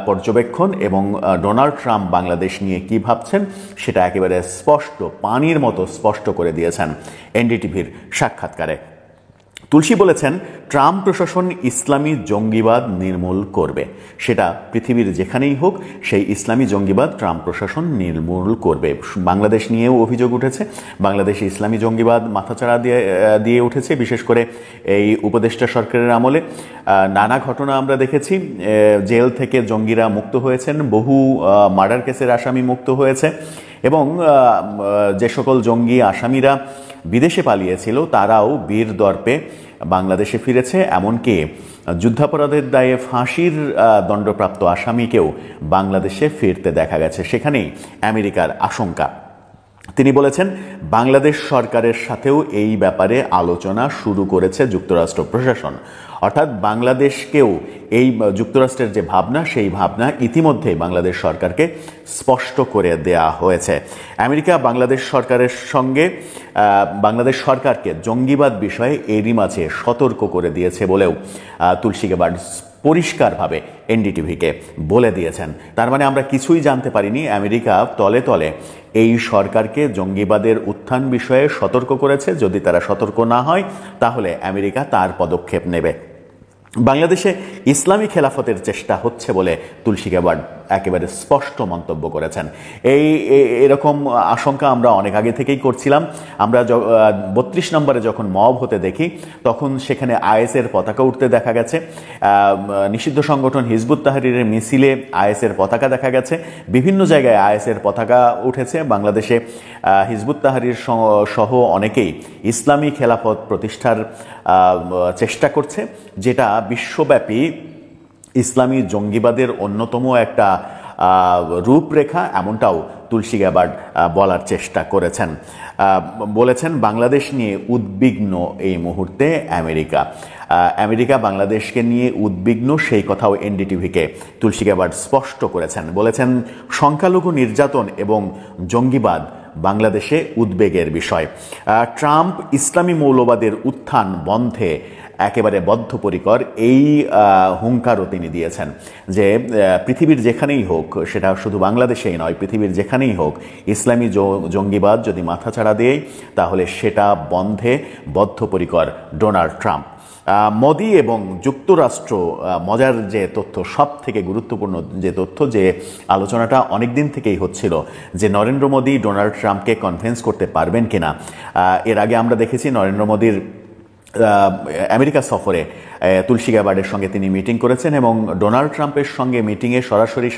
Speaker 7: পর্যবেক্ষণ এবং ডোনাল্ড ট্রাম্প বাংলাদেশ নিয়ে কি ভাবছেন সেটা একেবারে স্পষ্ট, পানির মতো স্পষ্ট করে দিয়েছেন NDTV-র সাক্ষাৎকারে। তুলসী বলেছেন, ট্রাম্প প্রশাসন ইসলামী জঙ্গিবাদ নির্মূল করবে, সেটা পৃথিবীর যেখানেই হোক সেই ইসলামী জঙ্গিবাদ ট্রাম্প প্রশাসন নির্মূল করবে। বাংলাদেশ নিয়েও অভিযোগ উঠেছে, বাংলাদেশে ইসলামী জঙ্গিবাদ মাথাচাড়া দিয়ে উঠেছে, বিশেষ করে এই উপদেষ্টা সরকারের আমলে নানা ঘটনা আমরা দেখেছি। জেল থেকে জঙ্গিরা মুক্ত হয়েছেন, বহু মার্ডার কেসের আসামি মুক্ত হয়েছে, এবং যে সকল জঙ্গি আসামিরা বিদেশে পালিয়েছিল তারাও বীর দর্পে বাংলাদেশে ফিরেছে। এমনকি যুদ্ধাপরাধের দায়ে ফাঁসির দণ্ডপ্রাপ্ত আসামিকেও বাংলাদেশে ফিরতে দেখা গেছে। সেখানেই আমেরিকার আশঙ্কা। তিনি বলেছেন, বাংলাদেশ সরকারের সাথেও এই ব্যাপারে আলোচনা শুরু করেছে যুক্তরাষ্ট্র প্রশাসন। অর্থাৎ বাংলাদেশকেও এই যুক্তরাষ্ট্রের যে ভাবনা, সেই ভাবনা ইতিমধ্যে বাংলাদেশ সরকারকে স্পষ্ট করে দেয়া হয়েছে। আমেরিকা বাংলাদেশ সরকারের সঙ্গে বাংলাদেশ সরকারকে জঙ্গিবাদ বিষয়ে এরই মাঝে সতর্ক করে দিয়েছে বলেও তুলসী গ্যাবার্ড পরিষ্কারভাবে NDTV-কে বলে দিয়েছেন। তার মানে আমরা কিছুই জানতে পারিনি, আমেরিকা তলে তলে এই সরকারকে জঙ্গিবাদের উত্থান বিষয়ে সতর্ক করেছে। যদি তারা সতর্ক না হয় তাহলে আমেরিকা তার পদক্ষেপ নেবে। বাংলাদেশে ইসলামী খেলাফতের চেষ্টা হচ্ছে বলে তুলসী গ্যাবার্ড একেবারে স্পষ্ট মন্তব্য করেছেন। এরকম আশঙ্কা আমরা অনেক আগে থেকেই করছিলাম। আমরা 32 নম্বরে যখন মব হতে দেখি, তখন সেখানে IS-এর পতাকা উঠতে দেখা গেছে। নিষিদ্ধ সংগঠন হিজবুত তাহরিরের মিছিলে IS-এর পতাকা দেখা গেছে। বিভিন্ন জায়গায় IS-এর পতাকা উঠেছে। বাংলাদেশে হিজবুত তাহরির সহ অনেকেই ইসলামী খেলাফত প্রতিষ্ঠার চেষ্টা করছে, যেটা বিশ্বব্যাপী ইসলামী জঙ্গিবাদের অন্যতম একটা রূপরেখা, এমনটাও তুলসী গ্যাবার্ড বলার চেষ্টা করেছেন। বলেছেন, বাংলাদেশ নিয়ে উদ্বিগ্ন এই মুহূর্তে আমেরিকা। আমেরিকা বাংলাদেশকে নিয়ে উদ্বিগ্ন, সেই কথাও এনডিটিভিকে তুলসী গ্যাবার্ড স্পষ্ট করেছেন। বলেছেন সংখ্যালঘু নির্যাতন এবং জঙ্গিবাদ বাংলাদেশে উদ্বেগের বিষয়। ট্রাম্প ইসলামী মৌলবাদের উত্থান বন্ধে একেবারে বদ্ধপরিকর, এই হুঙ্কারও তিনি দিয়েছেন যে পৃথিবীর যেখানেই হোক, সেটা শুধু বাংলাদেশেই নয়, পৃথিবীর যেখানেই হোক ইসলামী জঙ্গিবাদ যদি মাথাচাড়া দেয় তাহলে সেটা বন্ধে বদ্ধপরিকর ডোনাল্ড ট্রাম্প। মোদি এবং যুক্তরাষ্ট্র, মজার যে তথ্য, সব থেকে গুরুত্বপূর্ণ যে তথ্য, যে আলোচনাটা অনেক দিন থেকেই হচ্ছিল যে নরেন্দ্র মোদি ডোনাল্ড ট্রাম্পকে কনভিন্স করতে পারবেন কিনা। এর আগে আমরা দেখেছি নরেন্দ্র মোদির আমেরিকা সফরে তুলসী গ্যাবার্ডের সঙ্গে তিনি মিটিং করেছেন এবং ডোনাল্ড ট্রাম্পের সঙ্গে মিটিংয়ে সরাসরি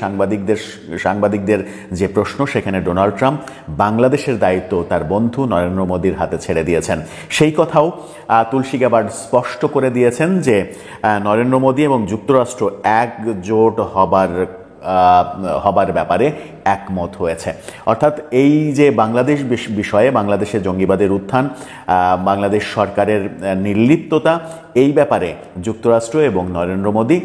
Speaker 7: সাংবাদিকদের যে প্রশ্ন, সেখানে ডোনাল্ড ট্রাম্প বাংলাদেশের দায়িত্ব তার বন্ধু নরেন্দ্র মোদির হাতে ছেড়ে দিয়েছেন। সেই কথাও তুলসী গ্যাবার্ড স্পষ্ট করে দিয়েছেন যে নরেন্দ্র মোদি এবং যুক্তরাষ্ট্র একজোট হবার ব্যাপারে একমত হয়েছে। অর্থাৎ এই যে বাংলাদেশ বিষয়ে, বাংলাদেশের জঙ্গিবাদের উত্থান, বাংলাদেশ সরকারের নির্লিপ্ততা, এই ব্যাপারে যুক্তরাষ্ট্র এবং নরেন্দ্র মোদি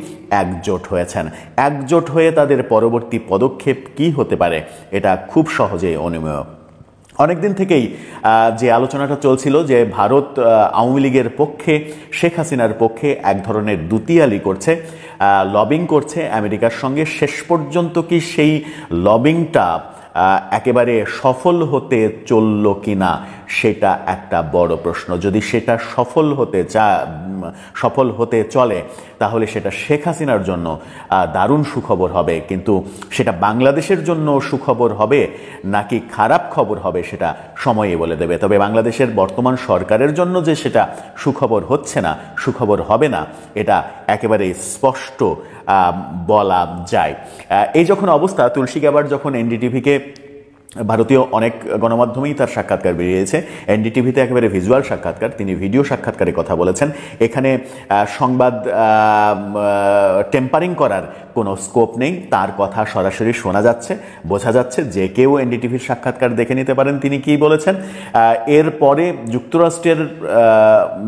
Speaker 7: একজোট হয়েছেন। একজোট হয়ে তাদের পরবর্তী পদক্ষেপ কি হতে পারে এটা খুব সহজেই অনুমেয়। অনেকদিন থেকেই যে আলোচনাটা চলছিল যে ভারত আওয়ামী লীগের পক্ষে, শেখ হাসিনার পক্ষে এক ধরনের দুতিয়ালি করছে, লবিং করছে আমেরিকার সঙ্গে। শেষ পর্যন্ত কি সেই লবিংটা একেবারে সফল হতে চলল কিনা, সেটা একটা বড় প্রশ্ন। যদি সেটা সফল হতে চলে তাহলে সেটা শেখ হাসিনার জন্য দারুণ সুখবর হবে, কিন্তু সেটা বাংলাদেশের জন্য সুখবর হবে নাকি খারাপ খবর হবে সেটা সময়ই বলে দেবে। তবে বাংলাদেশের বর্তমান সরকারের জন্য যে সেটা সুখবর হচ্ছে না, সুখবর হবে না, এটা একেবারে স্পষ্ট বলা যায়। এই যখন অবস্থা, তুলসী গ্যাবার্ড যখন এনডিটিভিকে, ভারতীয় অনেক গণমাধ্যমেই তার সাক্ষাৎকার বেরিয়েছে, এনডিটিভিতে একেবারে ভিজুয়াল সাক্ষাৎকার, তিনি ভিডিও সাক্ষাৎকারে কথা বলেছেন। এখানে সংবাদ টেম্পারিং করার কোনো স্কোপ নেই, তার কথা সরাসরি শোনা যাচ্ছে, বোঝা যাচ্ছে। যে কেউ এনডিটিভির সাক্ষাৎকার দেখে নিতে পারেন তিনি কি বলেছেন। এরপরে যুক্তরাষ্ট্রের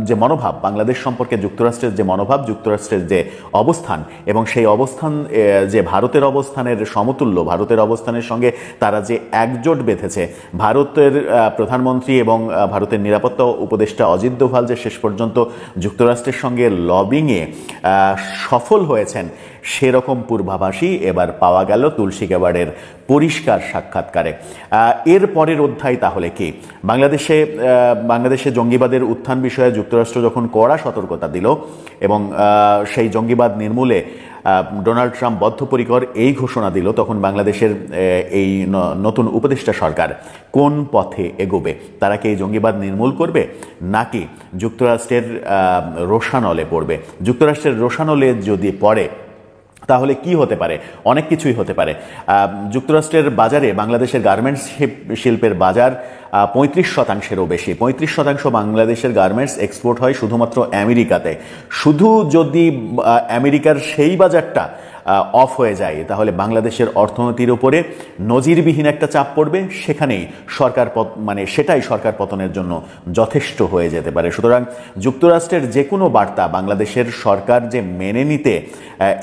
Speaker 7: যে মনোভাব, বাংলাদেশ সম্পর্কে যুক্তরাষ্ট্রের যে মনোভাব, যুক্তরাষ্ট্রের যে অবস্থান, এবং সেই অবস্থান যে ভারতের অবস্থানের সমতুল্য, ভারতের অবস্থানের সঙ্গে তারা যে একজোট বেঁধেছে, ভারতের প্রধানমন্ত্রী এবং ভারতের নিরাপত্তা উপদেষ্টা অজিত দোভাল যে শেষ পর্যন্ত যুক্তরাষ্ট্রের সঙ্গে লবিংয়ে সফল হয়েছেন, সেরকম পূর্বাভাসই এবার পাওয়া গেল তুলসী গ্যাবার্ডের পরিষ্কার সাক্ষাৎকারে। এর পরের অধ্যায় তাহলে কি? বাংলাদেশে জঙ্গিবাদের উত্থান বিষয়ে যুক্তরাষ্ট্র যখন কড়া সতর্কতা দিল এবং সেই জঙ্গিবাদ নির্মূলে ডোনাল্ড ট্রাম্প বদ্ধপরিকর এই ঘোষণা দিল, তখন বাংলাদেশের এই নতুন উপদেষ্টা সরকার কোন পথে এগোবে? তারা কি এই জঙ্গিবাদ নির্মূল করবে নাকি যুক্তরাষ্ট্রের রোষানলে পড়বে? যুক্তরাষ্ট্রের রোষানলে যদি পড়ে তাহলে কি হতে পারে? অনেক কিছুই হতে পারে। যুক্তরাষ্ট্রের বাজারে বাংলাদেশের গার্মেন্টস শিল্পের বাজার 35%-এরও বেশি। 35% বাংলাদেশের গার্মেন্টস এক্সপোর্ট হয় শুধুমাত্র আমেরিকাতে। শুধু যদি আমেরিকার সেই বাজারটা অফ হয়ে যায় তাহলে বাংলাদেশের অর্থনীতির উপরে নজিরবিহীন একটা চাপ পড়বে। সেখানেই সেটাই সরকার পতনের জন্য যথেষ্ট হয়ে যেতে পারে। সুতরাং যুক্তরাষ্ট্রের যে কোনো বার্তা বাংলাদেশের সরকার যে মেনে নিতে,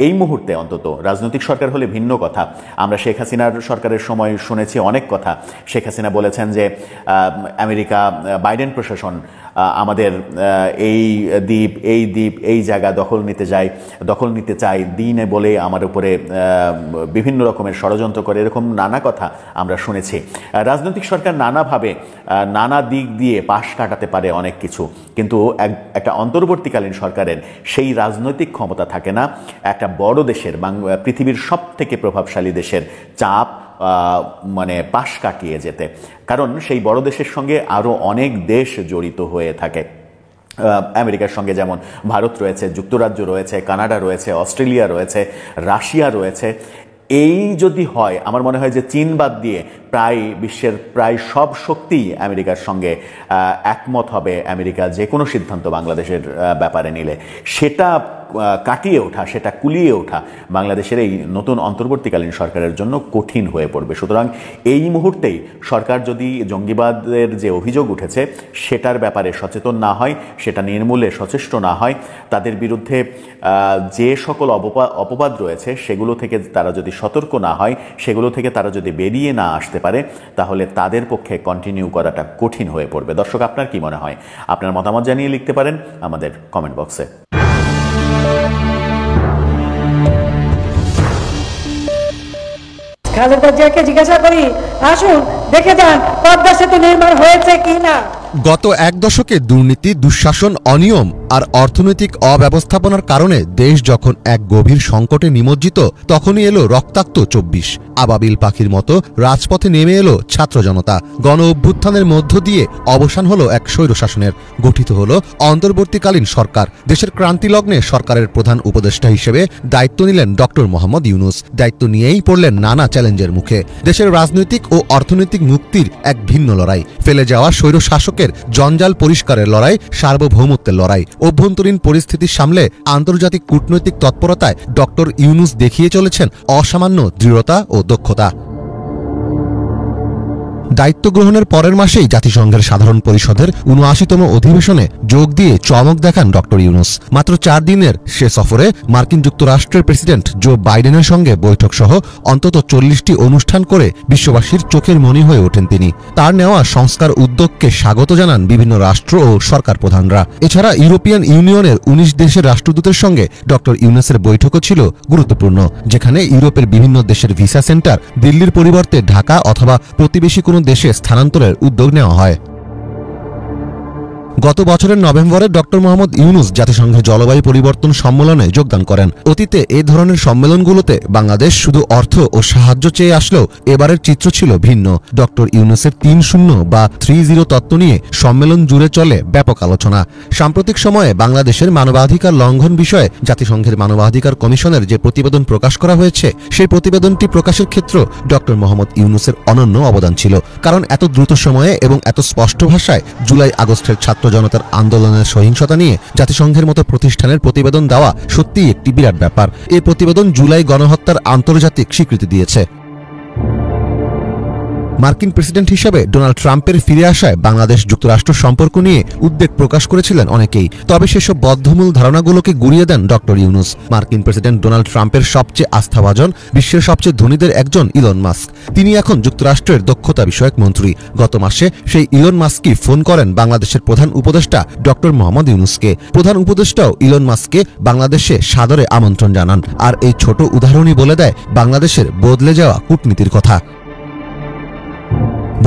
Speaker 7: এই মুহূর্তে অন্তত, রাজনৈতিক সরকার হলে ভিন্ন কথা। আমরা শেখ হাসিনার সরকারের সময় শুনেছি অনেক কথা। শেখ হাসিনা বলেছেন যে আমেরিকা, বাইডেন প্রশাসন আমাদের এই জায়গা দখল নিতে চায় দিনে বলে আমার উপরে বিভিন্ন রকমের ষড়যন্ত্র করে, এরকম নানা কথা আমরা শুনেছি। রাজনৈতিক সরকার নানাভাবে নানা দিক দিয়ে পাশ কাটাতে পারে অনেক কিছু, কিন্তু একটা অন্তর্বর্তীকালীন সরকারের সেই রাজনৈতিক ক্ষমতা থাকে না একটা বড় দেশের, পৃথিবীর সব থেকে প্রভাবশালী দেশের চাপ পাশ কাটিয়ে যেতে। কারণ সেই বড় দেশের সঙ্গে আরও অনেক দেশ জড়িত হয়ে থাকে। আমেরিকার সঙ্গে যেমন ভারত রয়েছে, যুক্তরাজ্য রয়েছে, কানাডা রয়েছে, অস্ট্রেলিয়া রয়েছে, রাশিয়া রয়েছে। এই যদি হয়, আমার মনে হয় যে চীন বাদ দিয়ে বিশ্বের প্রায় সব শক্তি আমেরিকার সঙ্গে একমত হবে আমেরিকা যে কোনো সিদ্ধান্ত বাংলাদেশের ব্যাপারে নিলে। সেটা কাটিয়ে ওঠা, সেটা কুলিয়ে ওঠা বাংলাদেশের এই নতুন অন্তর্বর্তীকালীন সরকারের জন্য কঠিন হয়ে পড়বে। সুতরাং এই মুহূর্তেই সরকার যদি জঙ্গিবাদের যে অভিযোগ উঠেছে সেটার ব্যাপারে সচেতন না হয়, সেটা নির্মূলে সচেষ্ট না হয়, তাদের বিরুদ্ধে যে সকল অপবাদ রয়েছে সেগুলো থেকে তারা যদি সতর্ক না হয়, সেগুলো থেকে তারা যদি বেরিয়ে না আসতে পারে, তাহলে তাদের পক্ষে কন্টিনিউ করাটা কঠিন হয়ে পড়বে। দর্শক, আপনার কি মনে হয়? আপনার মতামত জানিয়ে লিখতে পারেন আমাদের কমেন্ট বক্সে।
Speaker 1: খালেদা জিয়াকে জিজ্ঞাসা করি, আসুন দেখে যান পদ্মা সেতু নির্মাণ হয়েছে কিনা।
Speaker 2: গত এক দশকে দুর্নীতি, দুঃশাসন, অনিয়ম আর অর্থনৈতিক অব্যবস্থাপনার কারণে দেশ যখন এক গভীর সংকটে নিমজ্জিত, তখনই এলো রক্তাক্ত 24। আবাবিল পাখির মতো রাজপথে নেমে এলো ছাত্র জনতা। গণ অভ্যুত্থানের মধ্য দিয়ে অবসান হলো এক স্বৈরশাসনের, গঠিত হলো অন্তর্বর্তীকালীন সরকার। দেশের ক্রান্তিলগ্নে সরকারের প্রধান উপদেষ্টা হিসেবে দায়িত্ব নিলেন ডক্টর মোহাম্মদ ইউনূস। দায়িত্ব নিয়েই পড়লেন নানা চ্যালেঞ্জের মুখে। দেশের রাজনৈতিক ও অর্থনৈতিক মুক্তির এক ভিন্ন লড়াই, ফেলে যাওয়া স্বৈরশাসকের জঞ্জাল পরিষ্কারের লড়াই, সার্বভৌমত্বের লড়াই। অভ্যন্তরীণ পরিস্থিতি সামলে আন্তর্জাতিক কূটনৈতিক তৎপরতায় ডক্টর ইউনূস দেখিয়ে চলেছেন অসামান্য দৃঢ়তা ও দক্ষতা। দায়িত্ব গ্রহণের পরের মাসেই জাতিসংঘের সাধারণ পরিষদের ৭৯তম অধিবেশনে যোগ দিয়ে চমক দেখান ডক্টর ইউনূস। মাত্র 4 দিনের সে সফরে মার্কিন যুক্তরাষ্ট্রের প্রেসিডেন্ট জো বাইডেনের সঙ্গে বৈঠক সহ অন্তত 40টি অনুষ্ঠান করে বিশ্ববাসীর চোখের মণি হয়ে ওঠেন তিনি। তার নেওয়া সংস্কার উদ্যোগকে স্বাগত জানান বিভিন্ন রাষ্ট্র ও সরকার প্রধানরা। এছাড়া ইউরোপিয়ান ইউনিয়নের 19 দেশের রাষ্ট্রদূতের সঙ্গে ডক্টর ইউনূসের বৈঠকও ছিল গুরুত্বপূর্ণ, যেখানে ইউরোপের বিভিন্ন দেশের ভিসা সেন্টার দিল্লির পরিবর্তে ঢাকা অথবা প্রতিবেশী কোনো দেশে স্থানান্তরের উদ্যোগ নেওয়া হয়। গত বছরের নভেম্বরে ডক্টর মোহাম্মদ ইউনূস জাতিসংঘের জলবায়ু পরিবর্তন সম্মেলনে যোগদান করেন। অতীতে এই ধরনের সম্মেলনগুলোতে বাংলাদেশ শুধু অর্থ ও সাহায্য চেয়ে আসলেও এবারের চিত্র ছিল ভিন্ন। ডক্টর ইউনূসের ৩-০ বা ৩-০ তত্ত্ব নিয়ে সম্মেলন জুড়ে চলে ব্যাপক আলোচনা। সাম্প্রতিক সময়ে বাংলাদেশের মানবাধিকার লঙ্ঘন বিষয়ে জাতিসংঘের মানবাধিকার কমিশনের যে প্রতিবেদন প্রকাশ করা হয়েছে, সেই প্রতিবেদনটি প্রকাশের ক্ষেত্রে ডক্টর মোহাম্মদ ইউনূসের অনন্য অবদান ছিল। কারণ এত দ্রুত সময়ে এবং এত স্পষ্ট ভাষায় জুলাই আগস্টের ছাত্র জনতার আন্দোলনের সহিংসতা নিয়ে জাতিসংঘের মতো প্রতিষ্ঠানের প্রতিবেদন দেওয়া সত্যিই একটি বিরাট ব্যাপার। এই প্রতিবেদন জুলাই গণহত্যার আন্তর্জাতিক স্বীকৃতি দিয়েছে। মার্কিন প্রেসিডেন্ট হিসেবে ডোনাল্ড ট্রাম্পের ফিরে আসায় বাংলাদেশ যুক্তরাষ্ট্র সম্পর্ক নিয়ে উদ্বেগ প্রকাশ করেছিলেন অনেকেই। তবে সেসব বদ্ধমূল ধারণাগুলোকে গুড়িয়ে দেন ডক্টর ইউনূস। মার্কিন প্রেসিডেন্ট ডোনাল্ড ট্রাম্পের সবচেয়ে আস্থাভাজন, বিশ্বের সবচেয়ে ধনীদের একজন ইলন মাস্ক। তিনি এখন যুক্তরাষ্ট্রের দক্ষতা বিষয়ক মন্ত্রী। গত মাসে সেই ইলন মাস্কই ফোন করেন বাংলাদেশের প্রধান উপদেষ্টা ডক্টর মোহাম্মদ ইউনূসকে। প্রধান উপদেষ্টাও ইলন মাস্ককে বাংলাদেশে সাদরে আমন্ত্রণ জানান। আর এই ছোট উদাহরণই বলে দেয় বাংলাদেশের বদলে যাওয়া কূটনীতির কথা।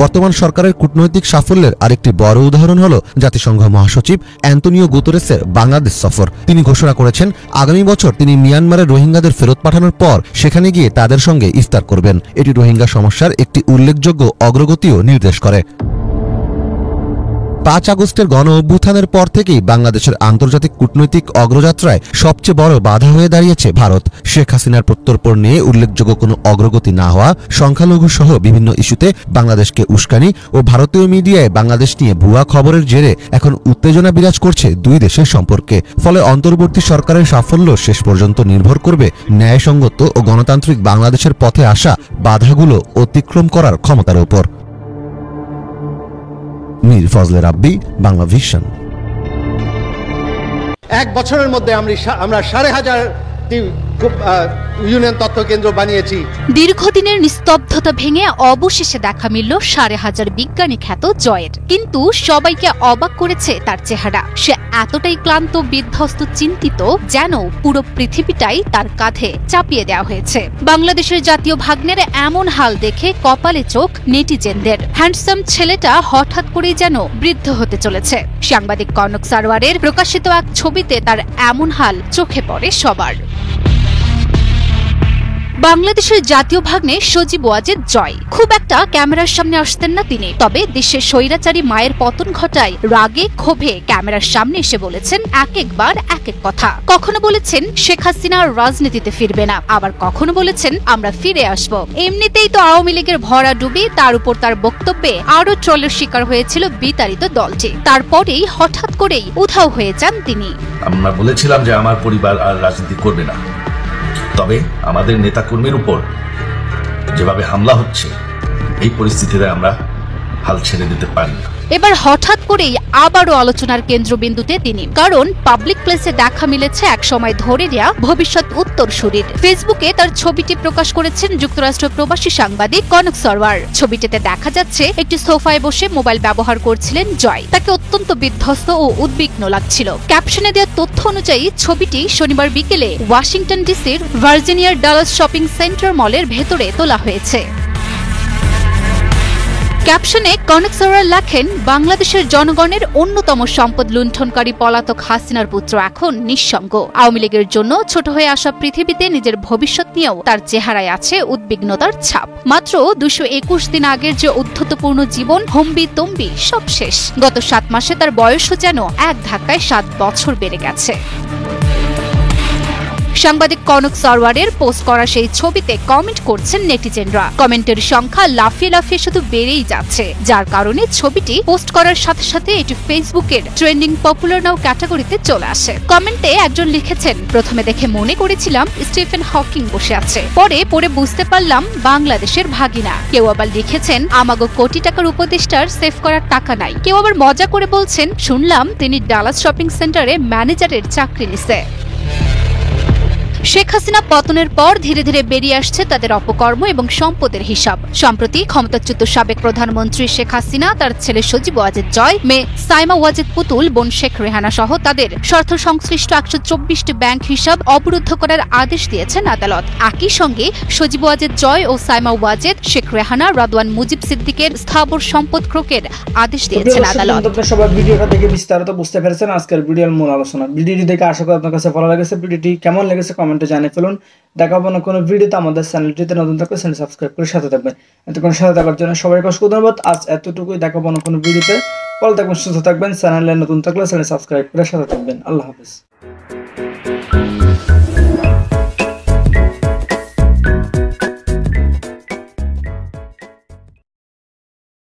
Speaker 2: বর্তমান সরকারের কূটনৈতিক সাফল্যের আরেকটি বড় উদাহরণ হল জাতিসংঘ মহাসচিব অ্যান্তোনিও গুতেরেসের বাংলাদেশ সফর। তিনি ঘোষণা করেছেন আগামী বছর তিনি মিয়ানমারের রোহিঙ্গাদের ফেরত পাঠানোর পর সেখানে গিয়ে তাদের সঙ্গে ইফতার করবেন। এটি রোহিঙ্গা সমস্যার একটি উল্লেখযোগ্য অগ্রগতিও নির্দেশ করে। 5 আগস্টের গণ অভ্যুত্থানের পর থেকেই বাংলাদেশের আন্তর্জাতিক কূটনৈতিক অগ্রযাত্রায় সবচেয়ে বড় বাধা হয়ে দাঁড়িয়েছে ভারত। শেখ হাসিনার প্রত্যর্পণ নিয়ে উল্লেখযোগ্য কোনো অগ্রগতি না হওয়া, সংখ্যালঘু সহ বিভিন্ন ইস্যুতে বাংলাদেশকে উস্কানি ও ভারতীয় মিডিয়ায় বাংলাদেশ নিয়ে ভুয়া খবরের জেরে এখন উত্তেজনা বিরাজ করছে দুই দেশের সম্পর্কে। ফলে অন্তর্বর্তী সরকারের সাফল্য শেষ পর্যন্ত নির্ভর করবে ন্যায়সঙ্গত ও গণতান্ত্রিক বাংলাদেশের পথে আসা বাধাগুলো অতিক্রম করার ক্ষমতার উপর। মীর ফজলে রাব্বি, বাংলা ভিশন।
Speaker 3: এক বছরের মধ্যে আমরা 5,500টি ইউনিয়ন তথ্য কেন্দ্র বানিয়েছি।
Speaker 4: দীর্ঘদিনের নিস্তব্ধতা ভেঙে অবশেষে দেখা মিলল 5,500 বিজ্ঞানী খ্যাত জয়ের। কিন্তু সবাইকে অবাক করেছে তার চেহারা। সে এতটাই ক্লান্ত, বিধ্বস্ত, চিন্তিত যেন পুরো পৃথিবীটাই তার কাঁধে চাপিয়ে দেওয়া হয়েছে। বাংলাদেশের জাতীয় ভাগ্নের এমন হাল দেখে কপালে চোখ নেটিজেনদের। হ্যান্ডসাম ছেলেটা হঠাৎ করেই যেন বৃদ্ধ হতে চলেছে। সাংবাদিক কনক সারওয়ারের প্রকাশিত এক ছবিতে তার এমন হাল চোখে পড়ে সবার। বাংলাদেশের জাতীয় ভাগ্নে সজীব ওয়াজেদ জয় খুব একটা ক্যামেরার সামনে আসতেন না তিনি, তবে দেশের স্বৈরাচারী মায়ের পতন ঘটায় রাগে ক্ষোভে ক্যামেরার সামনে এসে বলেছেন এক একবার এক এক কথা। কখনো বলেছেন শেখ হাসিনা রাজনীতিতে ফিরবে না, আবার কখনো বলেছেন আমরা ফিরে আসব। এমনিতেই তো আওয়ামী লীগের ভরা ডুবি, তার উপর তার বক্তব্যে আরো ট্রলের শিকার হয়েছিল বিতাড়িত দলটি। তারপরেই হঠাৎ করেই উধাও হয়ে যান তিনি।
Speaker 9: আমরা বলেছিলাম যে আমার পরিবার আর রাজনীতি করবে না, তবে আমাদের নেতাকর্মীর উপর যেভাবে হামলা হচ্ছে এই পরিস্থিতিতে আমরা হাল ছেড়ে দিতে পারি না।
Speaker 4: এবার হঠাৎ করেই আবারও আলোচনার কেন্দ্রবিন্দুতে তিনি, কারণ পাবলিক প্লেসে দেখা মিলেছে এক সময় ধরে নেয়া ভবিষ্যৎ উত্তরসূরির। ফেসবুকে তার ছবিটি প্রকাশ করেছেন যুক্তরাষ্ট্র প্রবাসী সাংবাদিক কনক সরওয়ার। ছবিটিতে দেখা যাচ্ছে একটি সোফায় বসে মোবাইল ব্যবহার করছিলেন জয়। তাকে অত্যন্ত বিধ্বস্ত ও উদ্বিগ্ন লাগছিল। ক্যাপশনে দেওয়া তথ্য অনুযায়ী ছবিটি শনিবার বিকেলে ওয়াশিংটন ডিসির ভার্জিনিয়ার ডালাস শপিং সেন্টার মলের ভেতরে তোলা হয়েছে। ক্যাপশনে কনক সরওয়ার লেখেন, বাংলাদেশের জনগণের অন্যতম সম্পদ লুণ্ঠনকারী পলাতক হাসিনার পুত্র এখন নিঃসঙ্গ। আওয়ামী লীগের জন্য ছোট হয়ে আসা পৃথিবীতে নিজের ভবিষ্যৎ নিয়েও তার চেহারায় আছে উদ্বিগ্নতার ছাপ। মাত্র 221 দিন আগের যে উদ্ধতপূর্ণ জীবন, হম্বি তম্বি সব শেষ। গত 7 মাসে তার বয়সও যেন এক ধাক্কায় 7 বছর বেড়ে গেছে। সাংবাদিক কনক সরওয়ারের পোস্ট করা সেই ছবিতে কমেন্ট করছেন নেটিজেনরা। কমেন্টের সংখ্যা লাফিয়ে লাফিয়ে শুধু বেড়েই যাচ্ছে, যার কারণে ছবিটি পোস্ট করার সাথে সাথে এটি ফেসবুকের ট্রেন্ডিং পপুলার নাও ক্যাটাগরিতে চলে আসে। কমেন্টে একজন লিখেছেন, প্রথমে দেখে মনে করেছিলাম স্টিফেন হকিং বসে আছে, পরে পরে বুঝতে পারলাম বাংলাদেশের ভাগিনা। কেউ আবার লিখেছেন, আমাগো কোটি টাকার উপদেষ্টার সেভ করার টাকা নাই। কেউ আবার মজা করে বলছেন, শুনলাম তিনি ডালাস শপিং সেন্টারে ম্যানেজারের চাকরি নিছে। শেখ হাসিনা পতনের পর ধীরে ধীরে বেরিয়ে আসছে তাদের অপকর্ম এবং সম্পদের হিসাব। সম্প্রতি ক্ষমতাচ্যুত সাবেক প্রধানমন্ত্রী শেখ হাসিনা, তার ছেলে সজীব ওয়াজেদ জয়, মেয়ে সাইমা ওয়াজেদ পুতুল, বোন শেখ রেহানা সহ তাদের স্বার্থ সংশ্লিষ্ট 124টি ব্যাংক হিসাব অবরুদ্ধ করার আদেশ দিয়েছেন আদালত। একই সঙ্গে সজীব ওয়াজেদ জয় ও সাইমা ওয়াজেদ, শেখ রেহানা, রাদওয়ান মুজিব সিদ্দিকের স্থাবর সম্পদ ক্রোকের আদেশ দিয়েছেন আদালত।
Speaker 8: সবাই ভিডিওটা দেখে বিস্তারিত বুঝতে পেরেছেন আজকের ভিডিওর মূল আলোচনা। ভিডিওটি দেখে আশা করি আপনার কাছে ভালো লেগেছে। ভিডিওটি কেমন লেগেছে কমেন্টে জানিয়ে ফেলুন। দেখাবো না কোনো ভিডিওতে। আমাদের চ্যানেলটিতে নতুন থাকলে চ্যানেল সাবস্ক্রাইব করে সাথে থাকবেন। এতক্ষণ সাথে থাকার জন্য সবাইকে অসংখ্য ধন্যবাদ। আজ এতটুকুই। দেখাবো না কোনো ভিডিওতে। ভালো থাকবেন, সুস্থ থাকবেন। চ্যানেলে নতুন থাকলে চ্যানেল সাবস্ক্রাইব করে সাথে থাকবেন। আল্লাহ হাফেজ।